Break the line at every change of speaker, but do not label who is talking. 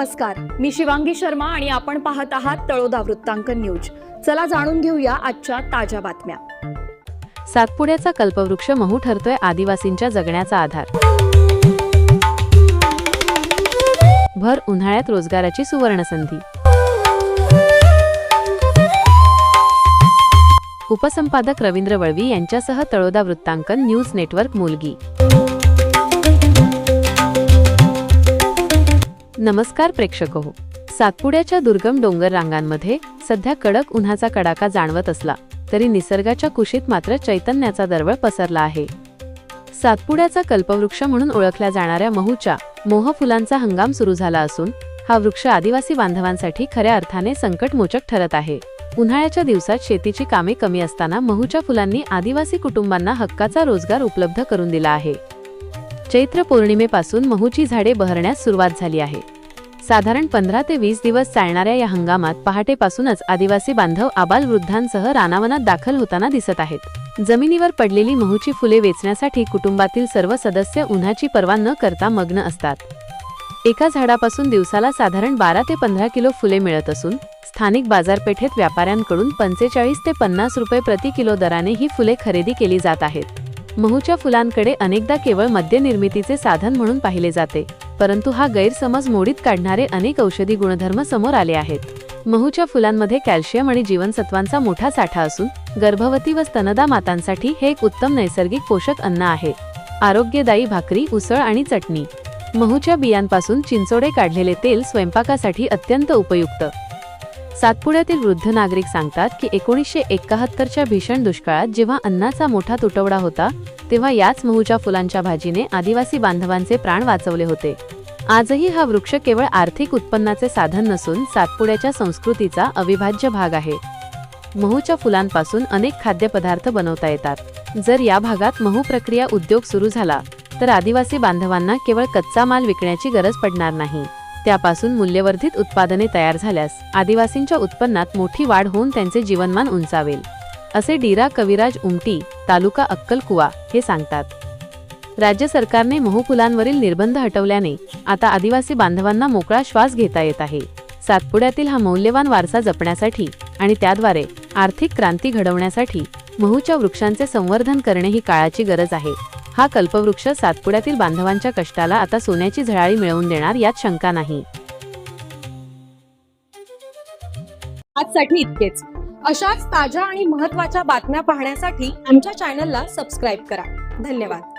नमस्कार, मी शिवांगी शर्मा आणि आपण पाहत आहात तळोदा वृत्तांकन न्यूज। चला जाणून घेऊया आजच्या ताज्या बातम्या।
सातपुड्याचा कल्पवृक्ष महू ठरतोय आदिवासींच्या जगण्याचा आधार। भर उन्हाळ्यात रोजगाराची सुवर्णसंधी। उपसंपादक रवींद्र वळवी यांच्यासह तळोदा वृत्तांकन न्यूज नेटवर्क मुलगी। नमस्कार प्रेक्षक हो, सातपुड्याच्या दुर्गम डोंगर रांगांमध्ये सध्या कडक उन्हाचा कडाका जाणवत असला तरी निसर्गाच्या कुशीत मात्र चैतन्याचा दरवळ पसरला आहे। सातपुड्याचा कल्पवृक्ष म्हणून ओळखल्या जाणाऱ्या महूच्या मोह फुलांचा हंगाम सुरू झाला असून हा वृक्ष आदिवासी बांधवांसाठी खऱ्या अर्थाने संकटमोचक ठरत आहे। उन्हाळ्याच्या दिवसात शेतीची कामे कमी असताना महूच्या फुलांनी आदिवासी कुटुंबांना हक्काचा रोजगार उपलब्ध करून दिला आहे। चैत्र पौर्णिमेपासून महूची झाडे बहरण्यास सुरुवात झाली आहे। साधारण 15 ते 20 दिवस चालणाऱ्या या हंगामात पहाटेपासूनच आदिवासी बांधव आबालवृद्धांसह रानावनात दाखल होताना दिसत आहेत। जमिनीवर पडलेली महूची फुले वेचण्यासाठी कुटुंबातील सर्व सदस्य उन्हाची पर्वा न करता मग्न असतात। एका झाडापासून दिवसाला साधारण 12 ते 15 किलो फुले मिळत असून स्थानिक बाजारपेठेत व्यापाऱ्यांकडून 45 ते 50 रुपये प्रति किलो दराने ही फुले खरेदी केली जात आहेत। महूच्या फुलांकडे अनेकदा केवळ मद्य निर्मितीचे साधन म्हणून पाहिले जाते, परंतु हा गैरसमज मोडीत काढणारे अनेक औषधी गुणधर्म समोर आले आहेत। महूच्या फुलांमध्ये कॅल्शियम आणि जीवनसत्वांचा मोठा साठा असून गर्भवती व स्तनदा मातांसाठी हे एक उत्तम नैसर्गिक पोषक अन्न आहे। आरोग्यदायी भाकरी, उसळ आणि चटणी। महूच्या बियांपासून चिंचोडे काढलेले तेल स्वयंपाकासाठी अत्यंत उपयुक्त। सातपुड्यातील वृद्ध नागरिक सांगतात की 1971च्या भीषण दुष्काळात जेव्हा अन्नाचा मोठा तुटवडा होता तेव्हा याच महूच्या फुलांच्या भाजीने आदिवासी बांधवांचे प्राण वाचवले होते। आजही हा वृक्ष केवळ आर्थिक उत्पन्नाचे साधन नसून सातपुड्याच्या संस्कृतीचा अविभाज्य भाग आहे। महूच्या फुलांपासून अनेक खाद्यपदार्थ बनवता येतात। जर या भागात महू प्रक्रिया उद्योग सुरू झाला तर आदिवासी बांधवांना केवळ कच्चा माल विकण्याची गरज पडणार नाही, त्यापासून मूल्यवर्धित उत्पादने तयार झाल्यास आदिवासींच्या उत्पन्नात मोठी वाढ होऊन त्यांचे जीवनमान उंचावेल, असे डीरा कविराज उमटी, तालुका अक्कलकुवा हे सांगतात। राज्य सरकारने महू फुलांवरील निर्बंध हटवल्याने आता आदिवासी बांधवांना मोकळा श्वास घेता येत आहे। सातपुड्यातील हा मौल्यवान वारसा जपण्यासाठी आणि त्याद्वारे आर्थिक क्रांती घडवण्यासाठी महूच्या वृक्षांचे संवर्धन करणे ही काळाची गरज आहे। हा कल्पवृक्ष सातपुड्यातील बांधवांच्या कष्टाला आता सोन्याची झळाळी मिळवून देणार यात शंका नाही।
आजसाठी इतकेच। अशाच ताज्या आणि महत्त्वाच्या बातम्या पाहण्यासाठी आमच्या चॅनलला सबस्क्राइब करा। धन्यवाद।